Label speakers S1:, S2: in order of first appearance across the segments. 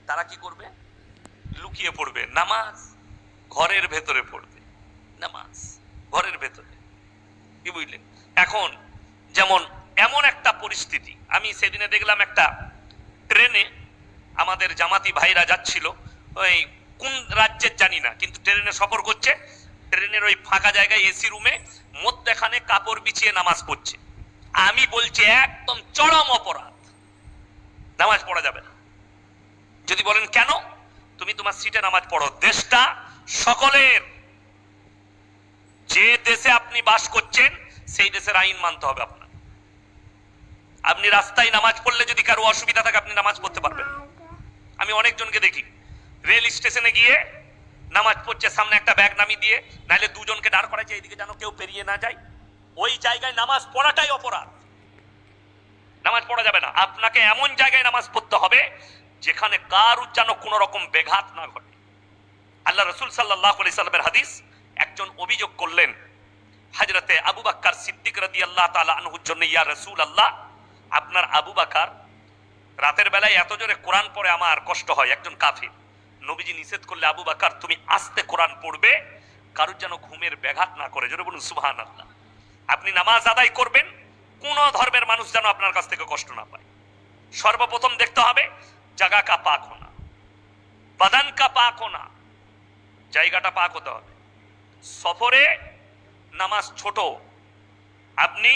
S1: তারা কি করবে? লুকিয়ে পড়বে। নামাজ ঘরের ভেতরে পড়বে, নামাজ ঘরের ভেতরে। কি বুঝলেন? এখন যেমন এমন একটা পরিস্থিতি, আমি সেদিনে দেখলাম একটা ট্রেনে আমাদের জামাতি ভাইরা যাচ্ছিল, ওই কোন রাজ্যের জানি না, কিন্তু ট্রেনে সফর করছে। ট্রেনের ওই ফাঁকা জায়গায় এসি রুমে মধ্যেখানে কাপড় বিছিয়ে নামাজ পড়ছে। আমি বলছি একদম চরম অপরাধ, নামাজ পড়া যাবে না। যদি বলেন কেন? তুমি তোমার সিটে নামাজ পড়ো, দেশটা সকলের। যে দেশে আপনি বাস করছেন সেই দেশের আইন মানতে হবে আপনার। আপনি রাস্তায় নামাজ পড়লে যদি কারো অসুবিধা থাকে আপনি নামাজ পড়তে পারবেন। আমি অনেকজনকে দেখি রেল স্টেশনে গিয়ে নামাজ পড়ছে, সামনে একটা ব্যাগ নামিয়ে দিয়ে, নাহলে দুজনকে দাঁড় করাইছে এইদিকে যেন কেউ পেরিয়ে না যায়। ওই জায়গায় নামাজ পড়াটাই অপরাধ, নামাজ পড়া যাবে না। আপনাকে এমন জায়গায় নামাজ পড়তে হবে যেখানে কারুর যেন কোনো রকম ব্যাঘাত না ঘটে। আল্লাহ রসুল সাল্লাল্লাহু আলাইহি সাল্লামের হাদিস, একজন অভিযোগ করলেন হযরতে আবু বকর সিদ্দিক রাদিয়াল্লাহু তাআলা আনহুর জন্য, ইয়া রাসূলুল্লাহ, আপনার আবু বকর রাতের বেলায় এত জোরে কোরআন পড়ে আমার কষ্ট হয়, একজন কাফির। নবীজি নিষেধ করলে, আবু বকর তুমি আস্তে কোরআন পড়বে, কারুর যেন ঘুমের ব্যাঘাত না করে। জোরে বলুন সুবহানাল্লাহ। আপনি নামাজ আদায় করবেন, কোন ধর্মের মানুষ যেন আপনার কাছ থেকে কষ্ট না পায়। সর্বপ্রথম দেখতে হবে জায়গা কা পাক হোনা, বাদান কা পাক হোনা, জায়গাটা পাক হতে হবে। সফরে নামাজ ছোট, আপনি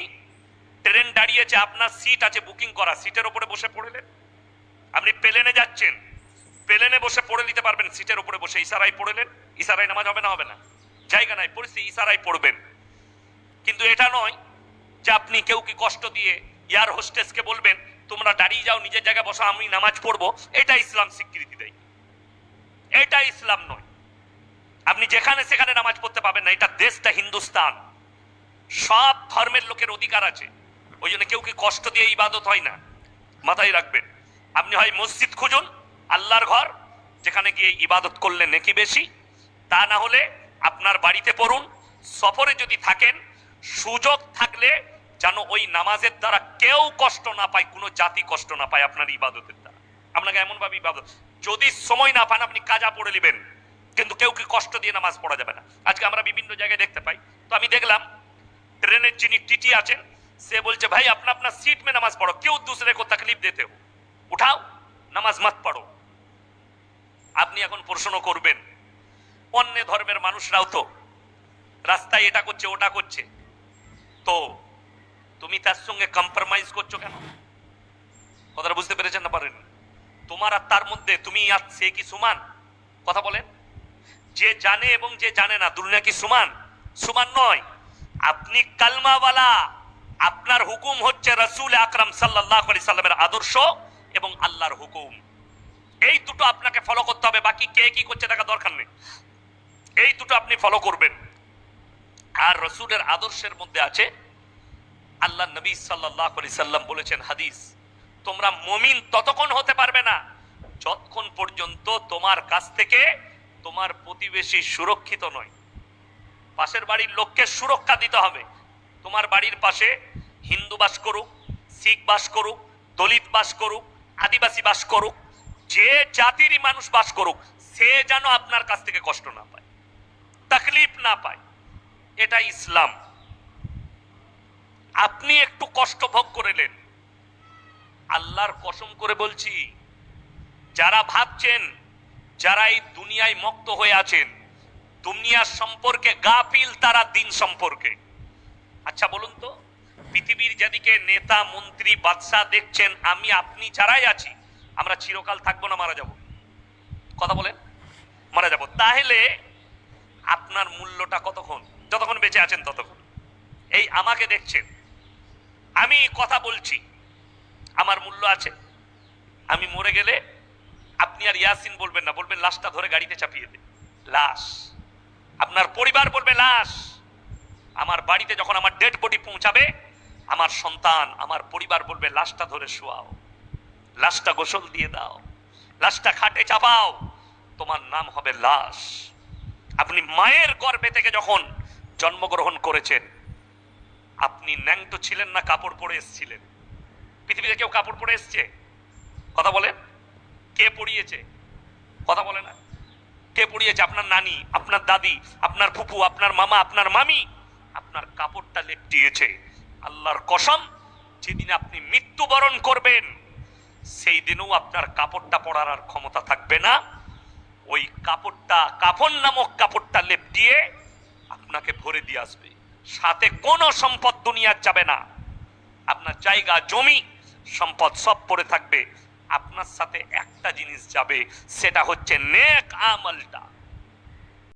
S1: ট্রেন দাঁড়িয়েছে, আপনার সিট আছে বুকিং করা, সিটের উপরে বসে পড়লেন। আপনি প্লেনে যাচ্ছেন, প্লেনে বসে পড়ে নিতে পারবেন, সিটের উপরে বসে ইশারায় পড়লেন। ইশারায় নামাজ হবে না? হবে না। জায়গা নাই, পরিস্থিতি, ইশারায় পড়বেন। কিন্তু এটা নয় যে আপনি কেউ কি কষ্ট দিয়ে এয়ার হোস্টেসকে বলবেন তোমরা দাঁড়িয়ে যাও, নিজের জায়গায় বসো, আমি নামাজ পড়বো। এটা ইসলাম স্বীকৃতি দেয়? এটা ইসলাম নয়। আপনি যেখানে সেখানে নামাজ পড়তে পাবেন না। এটা দেশটা হিন্দুস্তান, সব ধর্মের লোকের অধিকার আছে। ওই জন্য কেউ কি কষ্ট দিয়ে ইবাদত হয় না, মাথায় রাখবেন। আপনি হয় মসজিদ খুঁজুন, আল্লাহর ঘর, যেখানে গিয়ে ইবাদত করলে নেকি বেশি। তা না হলে আপনার বাড়িতে পড়ুন। সফরে যদি থাকেন, সুযোগ থাকলে যেন ওই নামাজের দ্বারা কেউ কষ্ট না পায়, কোনো জাতি কষ্ট না পায় আপনার ইবাদতের দ্বারা। আপনাকে এমন ভাবে ইবাদত, যদি সময় না পান আপনি কাজা পড়ে নেবেন, কিন্তু কেউ কি কষ্ট দিয়ে নামাজ পড়া যাবে না। আজকে আমরা বিভিন্ন জায়গায় দেখতে পাই। তো আমি দেখলাম ট্রেনের যিনি টিটি আছেন, সে বলছে ভাই अपना अपना सीट में नमाज पढ़ो, क्यों दूसरे को तकलीफ देते हो, उठाओ নামাজ मत पढ़ो। আপনি এখন প্রশ্ন করবেন, অন্য ধর্মের মানুষরাও তো রাস্তায় এটা করছে ওটা করছে, তো তুমি তার সঙ্গে কম্প্রোমাইজ করছো কেন? কথাটা বুঝতে পেরেছেন না পারেন? তোমার আর তার মধ্যে তুমি আর সে কি সমান? কথা বলেন। যে জানে এবং যে জানে না, দুনিয়া কি সমান? সমান নয়। আপনি কালমাওয়ালা, আপনার হুকুম হচ্ছে রাসূল আকরাম সাল্লাল্লাহু আলাইহি সাল্লামের আদর্শ এবং আল্লাহর হুকুম। এই দুটো আপনাকে ফলো করতে হবে, বাকি কে কি করছে দেখা দরকার নেই। এই দুটো আপনি ফলো করবেন। আর রাসূলের আদর্শের মধ্যে আছে, আল্লাহ নবী সাল্লাল্লাহু আলাইহি সাল্লাম বলেছেন হাদিস, তোমরা মুমিন ততক্ষণ হতে পারবে না যতক্ষণ পর্যন্ত তোমার কাছ থেকে তোমার প্রতিবেশী সুরক্ষিত নয়। পাশের বাড়ির লোককে সুরক্ষা দিতে হবে। তোমার বাড়ির পাশে হিন্দু বাস করুক, শিখ বাস করুক, দলিত বাস করুক, আদিবাসী বাস করুক, যে জাতিরই মানুষ বাস করুক, সে যেন আপনার কাছ থেকে কষ্ট না পায়, তকলিফ না পায়। এটা ইসলাম। আপনি একটু কষ্ট ভোগ করেলেন, আল্লাহর কসম করে বলছি, যারা ভাবছেন, যারা এই দুনিয়ায় মক্ত হয়ে আছেন, দুনিয়া সম্পর্কে গাফিল, তারা দিন সম্পর্কে। আচ্ছা বলুন তো, পৃথিবীর যেদিকে নেতা মন্ত্রী বাদশাহ দেখছেন, আমি আপনি যারাই আছি, আমরা চিরকাল থাকবো না মারা যাব? কথা বলেন, মারা যাব। তাহলে আপনার মূল্যটা কতক্ষণ? যতক্ষণ বেঁচে আছেন ততক্ষণ। এই আমাকে দেখছেন, আমি কথা বলছি, আমার মূল্য আছে। আমি মরে গেলে আপনি আর ইয়াসিন বলবেন না, বলবেন লাশটা ধরে গাড়িতে চাপিয়ে দে। লাশ, আপনার পরিবার বলবে লাশ। আমার বাড়িতে যখন আমার ডেড বডি পৌঁছাবে, আমার সন্তান, আমার পরিবার বলবে লাশটা ধরে শোয়াও, লাশটা গোসল দিয়ে দাও, লাশটা খাটে চাপাও, তোমার নাম হবে লাশ। আপনি মায়ের গর্ভে থেকে যখন জন্মগ্রহণ করেছেন, আপনি ন্যাংটো ছিলেন না কাপড় পরে এসেছিলেন? পৃথিবীতে কেউ কাপড় পরে এসছে? কথা বলেন, কে পরিয়েছে? কথা বলে না? কে পড়িয়েছে? আপনার নানি, আপনার দাদি, আপনার ফুফু, আপনার মামা, আপনার মামি আপনার কাপড়টা লেপটিয়েছে। আল্লাহর কসম, যেদিন আপনি মৃত্যুবরণ করবেন সেই দিনও আপনার কাপড়টা পরার আর ক্ষমতা থাকবে না। ওই কাপড়টা, কাফন নামক কাপড়টা লেপটিয়ে আপনাকে ভরে দিয়ে আসবে। সাথে কোনো সম্পদ দুনিয়ার যাবে না। আপনার জায়গা, জমি, সম্পদ সব পড়ে থাকবে। আপনার সাথে একটা জিনিস যাবে, সেটা হচ্ছে নেক আমলটা।